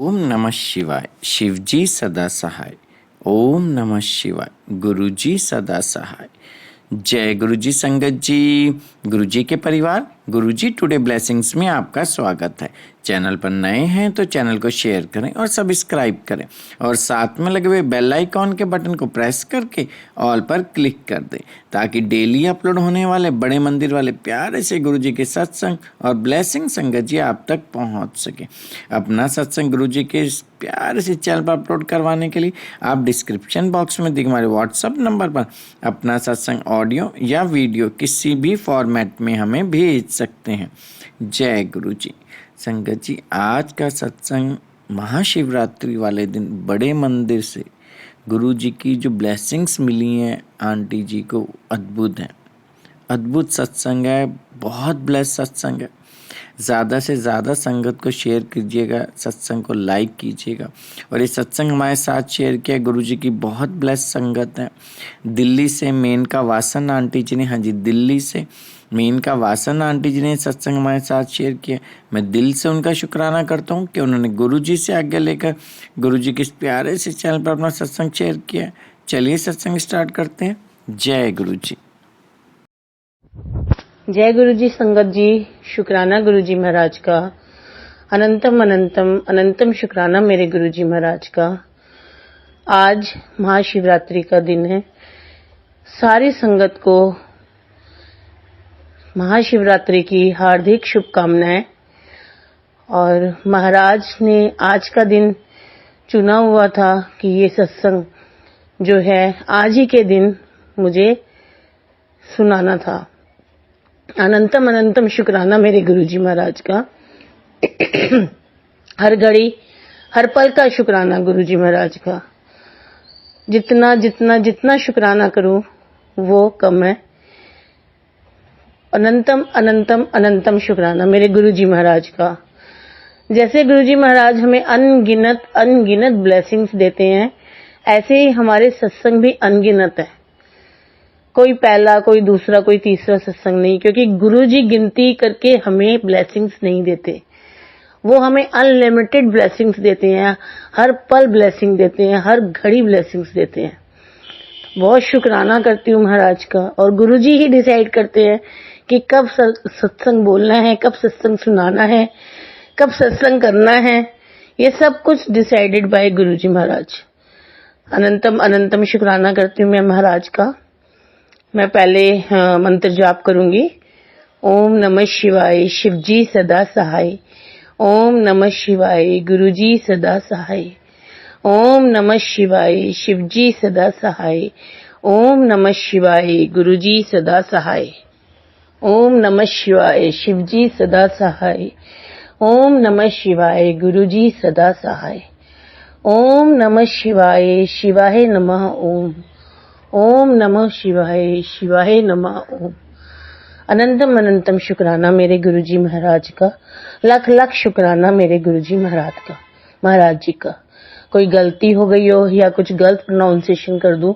ओम नमः शिवाय। शिवजी सदा सहाय। ओम नमः शिवाय। गुरुजी सदा सहाय। जय गुरुजी संगत जी। गुरुजी के परिवार, गुरुजी टुडे ब्लेसिंग्स में आपका स्वागत है। चैनल पर नए हैं तो चैनल को शेयर करें और सब्सक्राइब करें और साथ में लगे हुए बेल आइकॉन के बटन को प्रेस करके ऑल पर क्लिक कर दें ताकि डेली अपलोड होने वाले बड़े मंदिर वाले प्यारे से गुरुजी के सत्संग और ब्लेसिंग संगत जी आप तक पहुंच सके। अपना सत्संग गुरुजी के प्यारे से चैनल पर अपलोड करवाने के लिए आप डिस्क्रिप्शन बॉक्स में दिखे हमारे व्हाट्सएप नंबर पर अपना सत्संग ऑडियो या वीडियो किसी भी फॉर्मेट में हमें भेज सकते हैं। जय गुरुजी। संगत जी, आज का सत्संग महाशिवरात्रि वाले दिन बड़े मंदिर से गुरुजी की जो ब्लेसिंग्स मिली हैं आंटी जी को, अद्भुत है। अद्भुत सत्संग है, बहुत ब्लेस सत्संग है। ज़्यादा से ज़्यादा संगत को शेयर कीजिएगा, सत्संग को लाइक कीजिएगा। और ये सत्संग हमारे साथ शेयर किया गुरुजी की बहुत ब्लेस संगत है। दिल्ली से मेनका वासन आंटी जी ने, हाँ जी दिल्ली से मेनका वासन आंटी जी ने सत्संग हमारे साथ शेयर किया। मैं दिल से उनका शुक्राना करता हूँ कि उन्होंने गुरुजी से आज्ञा लेकर गुरुजी के इस प्यारे से चैनल पर अपना सत्संग शेयर किया। चलिए सत्संग स्टार्ट करते हैं। जय गुरुजी। जय गुरुजी संगत जी। शुक्राना गुरुजी महाराज का। अनंतम अनंतम अनंतम शुक्राना मेरे गुरुजी महाराज का। आज महाशिवरात्रि का दिन है। सारी संगत को महाशिवरात्रि की हार्दिक शुभकामनाएं। और महाराज ने आज का दिन चुना हुआ था कि ये सत्संग जो है आज ही के दिन मुझे सुनाना था। अनंतम अनंतम शुक्राना मेरे गुरुजी महाराज का। हर घड़ी हर पल का शुक्राना गुरुजी महाराज का। जितना जितना जितना शुक्राना करूं वो कम है। अनंतम अनंतम अनंतम शुक्राना मेरे गुरुजी महाराज का। जैसे गुरुजी महाराज हमें अनगिनत अनगिनत ब्लेसिंग्स देते हैं, ऐसे ही हमारे सत्संग भी अनगिनत है। कोई पहला, कोई दूसरा, कोई तीसरा सत्संग नहीं, क्योंकि गुरुजी गिनती करके हमें ब्लेसिंग्स नहीं देते। वो हमें अनलिमिटेड ब्लेसिंग्स देते हैं, हर पल ब्लेसिंग देते हैं, हर घड़ी ब्लेसिंग्स देते हैं। बहुत शुक्राना करती हूँ महाराज का। और गुरुजी ही डिसाइड करते हैं कि कब सत्संग बोलना है, कब सत्संग सुनाना है, कब सत्संग करना है। ये सब कुछ डिसाइडेड बाय गुरुजी महाराज। अनंतम अनंतम शुक्राना करती हूँ मैं महाराज का। मैं पहले मंत्र जाप करूंगी। ओम नमः शिवाय। शिवजी सदा सहाय। ओम नमः शिवाय। गुरुजी सदा सहाय। ओम नमः शिवाय। शिवजी सदा सहाय। ओम नमः शिवाय। गुरुजी सदा सहाय। ओम नमः शिवाय। शिवजी सदा सहाय। ओम नमः शिवाय। गुरुजी सदा सहाय। ओम नमः शिवाय। शिवाय नमः। ओम नमः शिवाय। शिवाय नमः। ओम। अनंतम अनंतम शुक्राना मेरे गुरुजी महाराज का। लाख लाख शुक्राना मेरे गुरुजी महाराज जी का। कोई गलती हो गई हो या कुछ गलत प्रोनाउंसिएशन कर दूं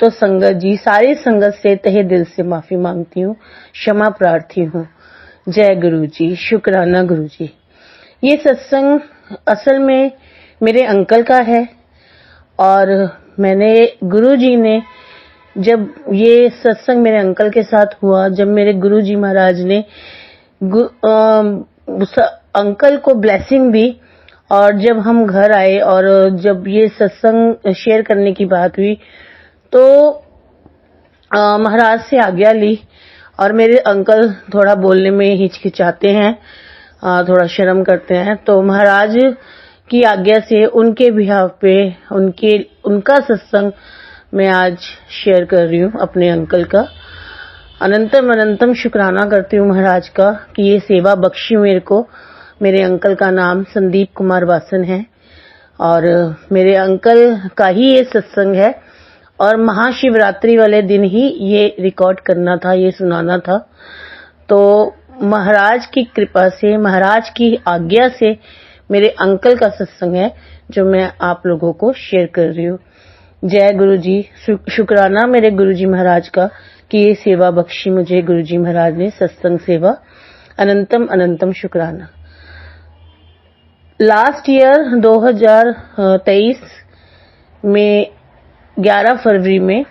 तो संगत जी, सारी संगत से तहे दिल से माफी मांगती हूँ, क्षमा प्रार्थी हूँ। जय गुरुजी। शुक्राना गुरुजी। ये सत्संग असल में मेरे अंकल का है और मैंने गुरुजी ने, जब ये सत्संग मेरे अंकल के साथ हुआ, जब मेरे गुरुजी महाराज ने अंकल को ब्लेसिंग दी और जब हम घर आए और जब ये सत्संग शेयर करने की बात हुई तो महाराज से आज्ञा ली। और मेरे अंकल थोड़ा बोलने में हिचकिचाते हैं, थोड़ा शर्म करते हैं, तो महाराज की आज्ञा से उनके बिहाफ पे उनका सत्संग मैं आज शेयर कर रही हूँ अपने अंकल का। अनंतम अनंतम शुक्राना करती हूँ महाराज का कि ये सेवा बख्शी मेरे को। मेरे अंकल का नाम संदीप कुमार वासन है और मेरे अंकल का ही ये सत्संग है और महाशिवरात्रि वाले दिन ही ये रिकॉर्ड करना था, ये सुनाना था। तो महाराज की कृपा से, महाराज की आज्ञा से मेरे अंकल का सत्संग है जो मैं आप लोगों को शेयर कर रही हूँ। जय गुरुजी। शुक्राना मेरे गुरुजी महाराज का कि ये सेवा बख्शी मुझे गुरुजी महाराज ने, सत्संग सेवा। अनंतम अनंतम शुक्राना। लास्ट ईयर 2023 में 11 फरवरी में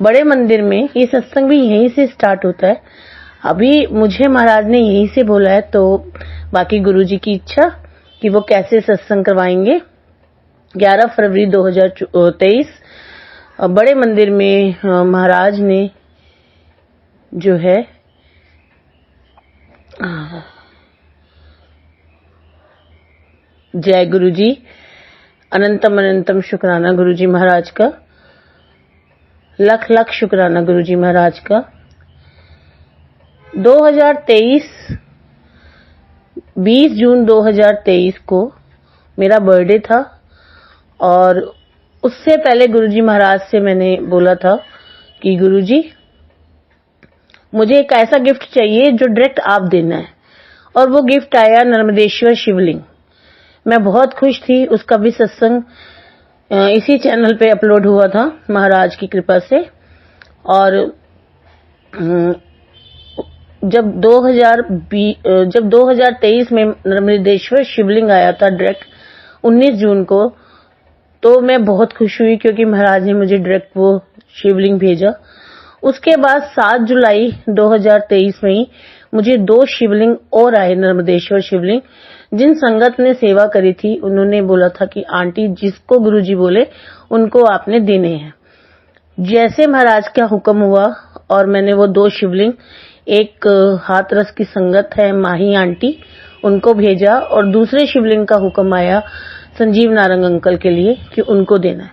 बड़े मंदिर में ये सत्संग भी यहीं से स्टार्ट होता है। अभी मुझे महाराज ने यहीं से बोला है, तो बाकी गुरुजी की इच्छा कि वो कैसे सत्संग करवाएंगे। 11 फरवरी 2023 बड़े मंदिर में महाराज ने जो है जय गुरुजी, अनंतम अनंतम शुक्राना गुरुजी महाराज का, लख लख शुक्राना गुरुजी महाराज का। 2023 20 जून 2023 को मेरा बर्थडे था और उससे पहले गुरुजी महाराज से मैंने बोला था कि गुरुजी मुझे एक ऐसा गिफ्ट चाहिए जो डायरेक्ट आप देना है, और वो गिफ्ट आया नर्मदेश्वर शिवलिंग। मैं बहुत खुश थी। उसका भी सत्संग इसी चैनल पे अपलोड हुआ था महाराज की कृपा से। और जब 2023 में नर्मदेश्वर शिवलिंग आया था डायरेक्ट 19 जून को, तो मैं बहुत खुश हुई क्योंकि महाराज ने मुझे डायरेक्ट वो शिवलिंग भेजा। उसके बाद 7 जुलाई 2023 में ही मुझे 2 शिवलिंग और आए, नर्मदेश्वर शिवलिंग। जिन संगत ने सेवा करी थी उन्होंने बोला था कि आंटी जिसको गुरुजी बोले उनको आपने देने हैं। जैसे महाराज का हुक्म हुआ और मैंने वो 2 शिवलिंग, एक हाथरस की संगत है माही आंटी, उनको भेजा, और दूसरे शिवलिंग का हुक्म आया संजीव नारंग अंकल के लिए कि उनको देना है।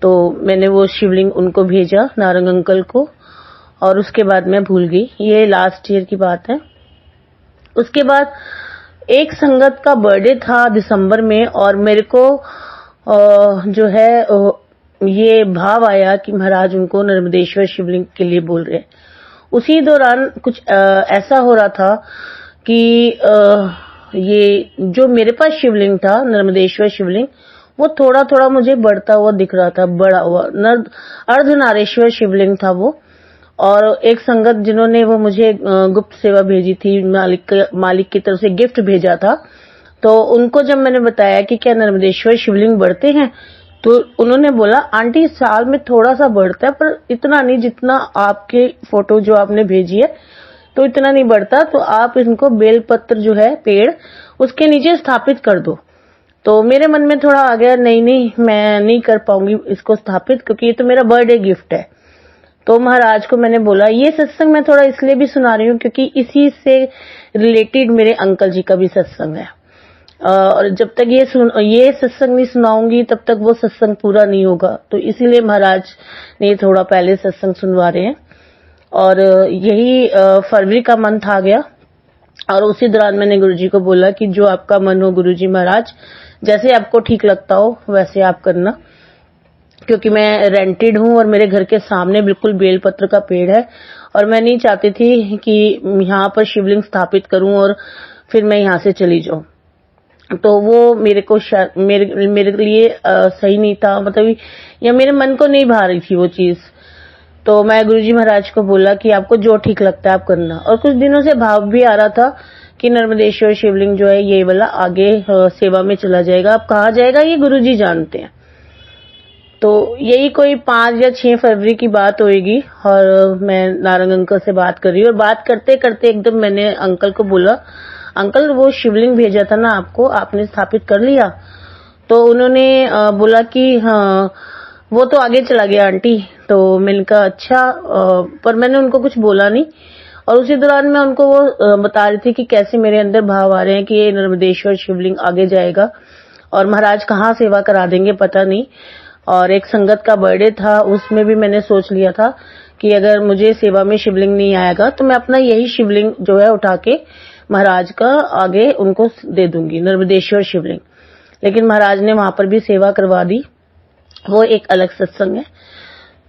तो मैंने वो शिवलिंग उनको भेजा, नारंग अंकल को, और उसके बाद मैं भूल गई। ये लास्ट ईयर की बात है। उसके बाद एक संगत का बर्थडे था दिसंबर में, और मेरे को जो है ये भाव आया कि महाराज उनको नर्मदेश्वर शिवलिंग के लिए बोल रहे हैं। उसी दौरान कुछ ऐसा हो रहा था कि ये जो मेरे पास शिवलिंग था नर्मदेश्वर शिवलिंग, वो थोड़ा थोड़ा मुझे बढ़ता हुआ दिख रहा था, बड़ा हुआ अर्धनारेश्वर शिवलिंग था वो। और एक संगत जिन्होंने वो मुझे गुप्त सेवा भेजी थी, मालिक की तरफ से गिफ्ट भेजा था, तो उनको जब मैंने बताया कि क्या नर्मदेश्वर शिवलिंग बढ़ते हैं, तो उन्होंने बोला आंटी साल में थोड़ा सा बढ़ता है, पर इतना नहीं जितना आपके फोटो जो आपने भेजी है, तो इतना नहीं बढ़ता, तो आप इनको बेलपत्र जो है पेड़ उसके नीचे स्थापित कर दो। तो मेरे मन में थोड़ा आ गया, नहीं मैं नहीं कर पाऊंगी इसको स्थापित, क्योंकि ये तो मेरा बर्थडे गिफ्ट है। तो महाराज को मैंने बोला, ये सत्संग मैं थोड़ा इसलिए भी सुना रही हूँ क्योंकि इसी से रिलेटेड मेरे अंकल जी का भी सत्संग है, और जब तक ये सत्संग नहीं सुनाऊंगी तब तक वो सत्संग पूरा नहीं होगा। तो इसीलिए महाराज ने थोड़ा पहले सत्संग सुनवा रहे हैं। और यही फरवरी का मंथ आ गया, और उसी दौरान मैंने गुरुजी को बोला कि जो आपका मन हो गुरुजी महाराज, जैसे आपको ठीक लगता हो वैसे आप करना, क्योंकि मैं रेंटेड हूँ और मेरे घर के सामने बिल्कुल बेलपत्र का पेड़ है, और मैं नहीं चाहती थी कि यहाँ पर शिवलिंग स्थापित करूं और फिर मैं यहाँ से चली जाऊं। तो वो मेरे को मेरे लिए सही नहीं था, मतलब या मेरे मन को नहीं भा रही थी वो चीज। तो मैं गुरुजी महाराज को बोला कि आपको जो ठीक लगता है आप करना। और कुछ दिनों से भाव भी आ रहा था कि नर्मदेश्वर शिवलिंग जो है ये वाला आगे सेवा में चला जाएगा। अब कहाँ जाएगा ये गुरुजी जानते हैं। तो यही कोई 5 या 6 फरवरी की बात होगी, और मैं नारंग अंकल से बात कर रही हूँ, और बात करते करते एकदम मैंने अंकल को बोला, अंकल वो शिवलिंग भेजा था ना आपको, आपने स्थापित कर लिया? तो उन्होंने बोला कि हाँ वो तो आगे चला गया आंटी। तो मैंने कहा अच्छा, पर मैंने उनको कुछ बोला नहीं। और उसी दौरान मैं उनको वो बता रही थी कि कैसे मेरे अंदर भाव आ रहे हैं कि ये नर्मदेश्वर शिवलिंग आगे जाएगा, और महाराज कहाँ सेवा करा देंगे पता नहीं। और एक संगत का बर्थडे था, उसमें भी मैंने सोच लिया था कि अगर मुझे सेवा में शिवलिंग नहीं आएगा तो मैं अपना यही शिवलिंग जो है उठा के महाराज का आगे उनको दे दूंगी, नर्मदेश्वर शिवलिंग। लेकिन महाराज ने वहां पर भी सेवा करवा दी, वो एक अलग सत्संग है।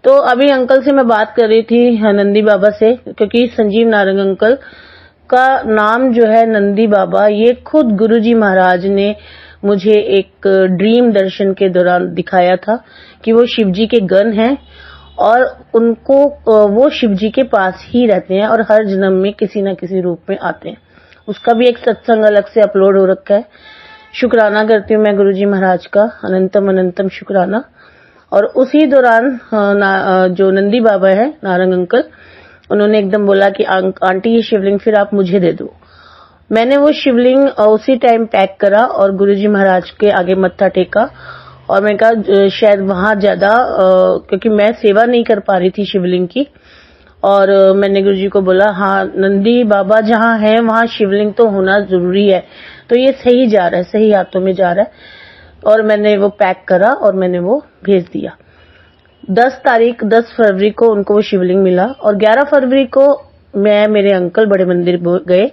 तो अभी अंकल से मैं बात कर रही थी नंदी बाबा से, क्योंकि संजीव नारंग अंकल का नाम जो है नंदी बाबा, ये खुद गुरुजी महाराज ने मुझे एक ड्रीम दर्शन के दौरान दिखाया था कि वो शिवजी के गण हैं, और उनको वो शिवजी के पास ही रहते हैं और हर जन्म में किसी न किसी रूप में आते हैं। उसका भी एक सत्संग अलग से अपलोड हो रखा है। शुक्राना करती हूँ मैं गुरुजी महाराज का, अनंतम अनंतम शुक्राना। और उसी दौरान जो नंदी बाबा है, नारंग अंकल, उन्होंने एकदम बोला कि आंटी ये शिवलिंग फिर आप मुझे दे दो। मैंने वो शिवलिंग उसी टाइम पैक करा और गुरुजी महाराज के आगे मत्था टेका। और मैंने कहा शायद वहां ज्यादा क्योंकि मैं सेवा नहीं कर पा रही थी शिवलिंग की। और मैंने गुरुजी को बोला, हाँ नंदी बाबा जहाँ है वहां शिवलिंग तो होना जरूरी है, तो ये सही जा रहा है, सही हाथों में जा रहा है। और मैंने वो पैक करा और मैंने वो भेज दिया। 10 फरवरी को उनको वो शिवलिंग मिला। और 11 फरवरी को मैं मेरे अंकल बड़े मंदिर गए।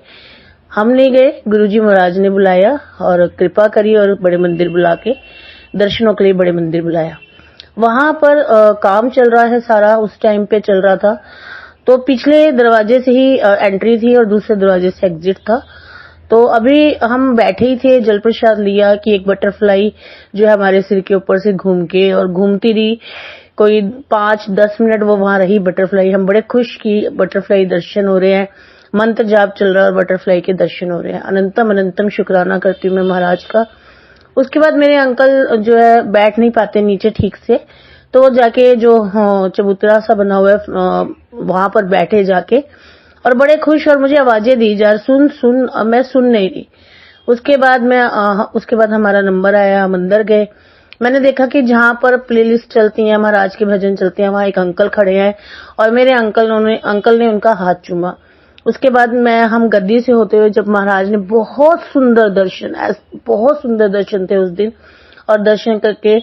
हम नहीं गए, गुरुजी महाराज ने बुलाया और कृपा करी और बड़े मंदिर बुला के दर्शनों के लिए बड़े मंदिर बुलाया। वहां पर काम चल रहा है सारा, उस टाइम पे चल रहा था। तो पिछले दरवाजे से ही एंट्री थी और दूसरे दरवाजे से एग्जिट था। तो अभी हम बैठे ही थे, जल प्रसाद लिया कि एक बटरफ्लाई जो है हमारे सिर के ऊपर से घूम के और घूमती रही, कोई 5-10 मिनट वो वहां रही बटरफ्लाई। हम बड़े खुश कि बटरफ्लाई दर्शन हो रहे हैं, मंत्र जाप चल रहा है और बटरफ्लाई के दर्शन हो रहे हैं। अनंतम अनंतम शुक्राना करती हूँ मैं महाराज का। उसके बाद मेरे अंकल जो है बैठ नहीं पाते नीचे ठीक से, तो वो जाके जो चबूतरा सा बना हुआ है वहां पर बैठे जाके और बड़े खुश, और मुझे आवाजें दी जा सुन सुन, मैं सुन नहीं रही। उसके बाद हमारा नंबर आया, हम अंदर गए। मैंने देखा कि जहां पर प्लेलिस्ट चलती है, महाराज के भजन चलते हैं, वहां एक अंकल खड़े हैं और मेरे अंकल ने उनका हाथ चूमा। उसके बाद हम गद्दी से होते हुए जब महाराज ने बहुत सुंदर दर्शन थे उस दिन, और दर्शन करके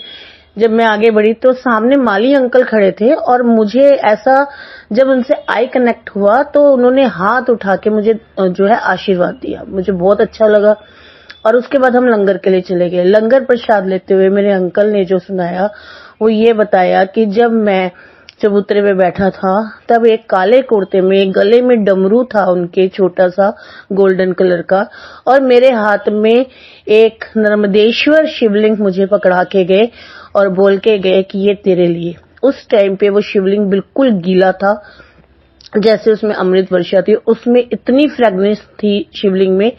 जब मैं आगे बढ़ी तो सामने माली अंकल खड़े थे और मुझे ऐसा जब उनसे आई कनेक्ट हुआ तो उन्होंने हाथ उठा के मुझे जो है आशीर्वाद दिया। मुझे बहुत अच्छा लगा। और उसके बाद हम लंगर के लिए चले गए। लंगर प्रसाद लेते हुए मेरे अंकल ने जो सुनाया वो ये बताया कि जब मैं चबूतरे पे बैठा था तब एक काले कुर्ते में, गले में डमरू था उनके छोटा सा गोल्डन कलर का, और मेरे हाथ में एक नर्मदेश्वर शिवलिंग मुझे पकड़ा के गए और बोल के गए कि ये तेरे लिए। उस टाइम पे वो शिवलिंग बिल्कुल गीला था, जैसे उसमें अमृत वर्षा थी, उसमें इतनी फ्रेगनेंस थी शिवलिंग में।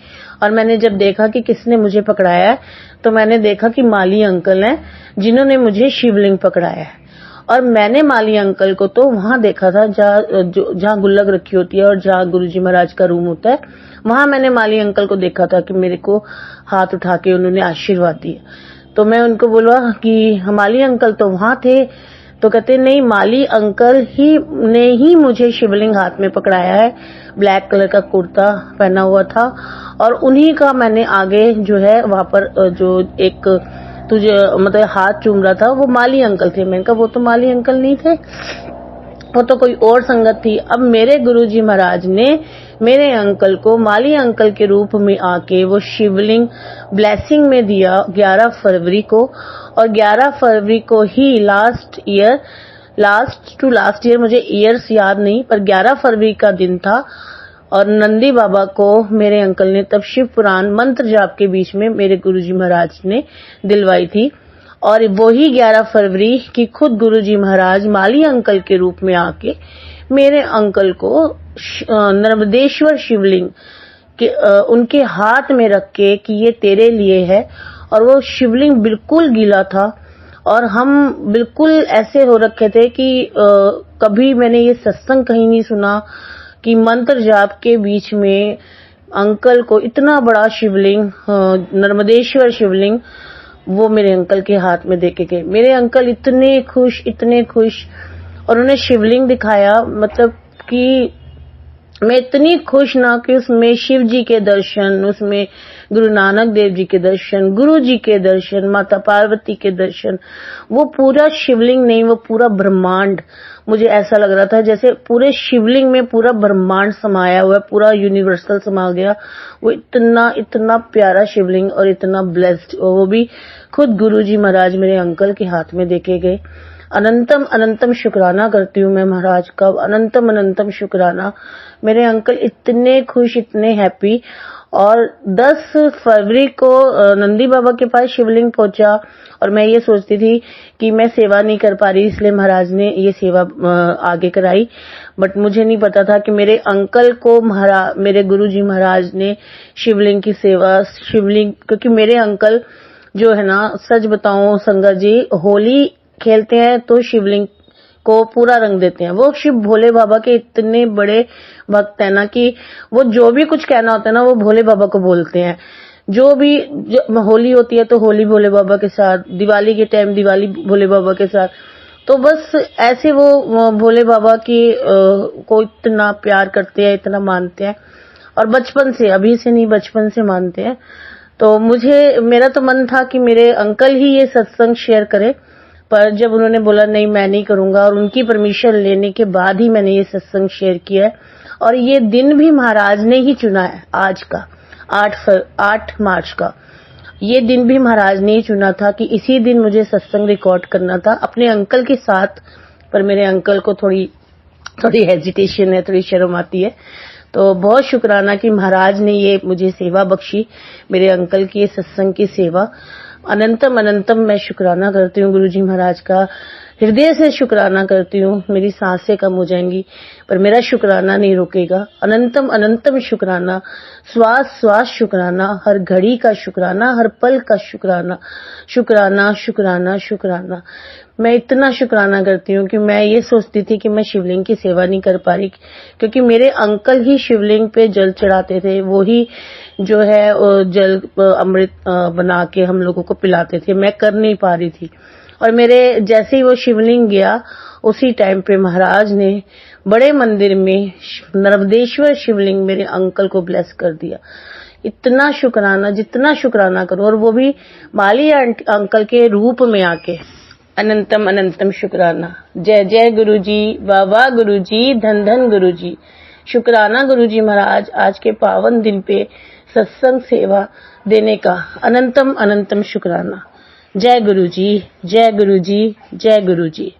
और मैंने जब देखा कि किसने मुझे पकड़ाया है तो मैंने देखा कि माली अंकल हैं जिन्होंने मुझे शिवलिंग पकड़ाया है। और मैंने माली अंकल को तो वहां देखा था जहाँ गुल्लक रखी होती है और जहाँ गुरुजी महाराज का रूम होता है, वहां मैंने माली अंकल को देखा था कि मेरे को हाथ उठा के उन्होंने आशीर्वाद दिया। तो मैं उनको बोला कि माली अंकल तो वहां थे, तो कहते नहीं, माली अंकल ने ही मुझे शिवलिंग हाथ में पकड़ाया है। ब्लैक कलर का कुर्ता पहना हुआ था और उन्हीं का मैंने आगे जो है वहां पर जो एक तुझे मतलब हाथ चूम रहा था वो माली अंकल थे। मैंने कहा वो तो माली अंकल नहीं थे, वो तो कोई और संगत थी। अब मेरे गुरुजी महाराज ने मेरे अंकल को माली अंकल के रूप में आके वो शिवलिंग ब्लेसिंग में दिया 11 फरवरी को। और 11 फरवरी को ही लास्ट ईयर, मुझे ईयर्स याद नहीं, पर 11 फरवरी का दिन था। और नंदी बाबा को मेरे अंकल ने तब शिव पुराण मंत्र जाप के बीच में मेरे गुरुजी महाराज ने दिलवाई थी। और वही 11 फरवरी की खुद गुरुजी महाराज माली अंकल के रूप में आके मेरे अंकल को नर्मदेश्वर शिवलिंग के उनके हाथ में रख के कि ये तेरे लिए है। और वो शिवलिंग बिल्कुल गीला था और हम बिल्कुल ऐसे हो रखे थे कि कभी मैंने ये सत्संग कहीं नहीं सुना कि मंत्र जाप के बीच में अंकल को इतना बड़ा शिवलिंग, नर्मदेश्वर शिवलिंग, वो मेरे अंकल के हाथ में देके गए। मेरे अंकल इतने खुश और उन्हें शिवलिंग दिखाया, मतलब कि मैं इतनी खुश ना कि उसमें शिव जी के दर्शन, उसमें गुरु नानक देव जी के दर्शन, गुरु जी के दर्शन, माता पार्वती के दर्शन, वो पूरा शिवलिंग नहीं, वो पूरा ब्रह्मांड, मुझे ऐसा लग रहा था जैसे पूरे शिवलिंग में पूरा ब्रह्मांड समाया हुआ है, पूरा यूनिवर्सल समा गया। वो इतना प्यारा शिवलिंग और इतना ब्लेस्ड, वो भी खुद गुरुजी महाराज मेरे अंकल के हाथ में देके गए। अनंतम अनंतम शुक्राना करती हूँ मैं महाराज का, अनंतम अनंतम शुक्राना। मेरे अंकल इतने खुश, इतने हैप्पी। और 10 फरवरी को नंदी बाबा के पास शिवलिंग पहुंचा और मैं ये सोचती थी कि मैं सेवा नहीं कर पा रही, इसलिए महाराज ने ये सेवा आगे कराई। बट मुझे नहीं पता था कि मेरे अंकल को मेरे गुरुजी महाराज ने शिवलिंग की सेवा, क्योंकि मेरे अंकल जो है ना, सच बताऊं संगत जी, होली खेलते हैं तो शिवलिंग को पूरा रंग देते हैं। वो शिव भोले बाबा के इतने बड़े भक्त है ना कि वो जो भी कुछ कहना होता है ना, वो भोले बाबा को बोलते हैं। होली होती है तो होली भोले बाबा के साथ, दिवाली के टाइम दिवाली भोले बाबा के साथ। तो बस ऐसे वो भोले बाबा की को इतना प्यार करते हैं, इतना मानते हैं, और बचपन से, अभी से नहीं, बचपन से मानते हैं। तो मेरा तो मन था कि मेरे अंकल ही ये सत्संग शेयर करें, पर जब उन्होंने बोला नहीं मैं नहीं करूंगा, और उनकी परमिशन लेने के बाद ही मैंने ये सत्संग शेयर किया है। और ये दिन भी महाराज ने ही चुना है, आज का 8 मार्च का। ये दिन भी महाराज ने ही चुना था कि इसी दिन मुझे सत्संग रिकॉर्ड करना था अपने अंकल के साथ। पर मेरे अंकल को थोड़ी हेजिटेशन है, थोड़ी शर्म आती है। तो बहुत शुक्राना कि महाराज ने ये मुझे सेवा बख्शी, मेरे अंकल की ये सत्संग की सेवा। अनंतम अनंतम मैं शुक्राना करती हूँ गुरुजी महाराज का, हृदय से शुक्राना करती हूँ। मेरी सांसें कम हो जाएंगी पर मेरा शुक्राना नहीं रुकेगा। अनंतम अनंतम शुक्राना, श्वास श्वास शुक्राना, हर घड़ी का शुक्राना, हर पल का शुक्राना, शुक्राना शुक्राना शुक्राना। मैं इतना शुक्राना करती हूँ कि मैं ये सोचती थी कि मैं शिवलिंग की सेवा नहीं कर पा रही, क्योंकि मेरे अंकल ही शिवलिंग पे जल चढ़ाते थे। वो ही जो है जल अमृत बना के हम लोगों को पिलाते थे, मैं कर नहीं पा रही थी। और मेरे जैसे ही वो शिवलिंग गया, उसी टाइम पे महाराज ने बड़े मंदिर में नर्मदेश्वर शिवलिंग मेरे अंकल को ब्लेस कर दिया। इतना शुक्राना, जितना शुक्राना करो, और वो भी माली अंकल के रूप में आके। अनंतम अनंतम शुक्राना। जय जय गुरुजी, वाह वाह गुरुजी, धन धन गुरुजी। शुक्राना गुरुजी महाराज, आज के पावन दिन पे सत्संग सेवा देने का अनंतम अनंतम शुक्राना। जय गुरुजी, जय गुरुजी, जय गुरुजी।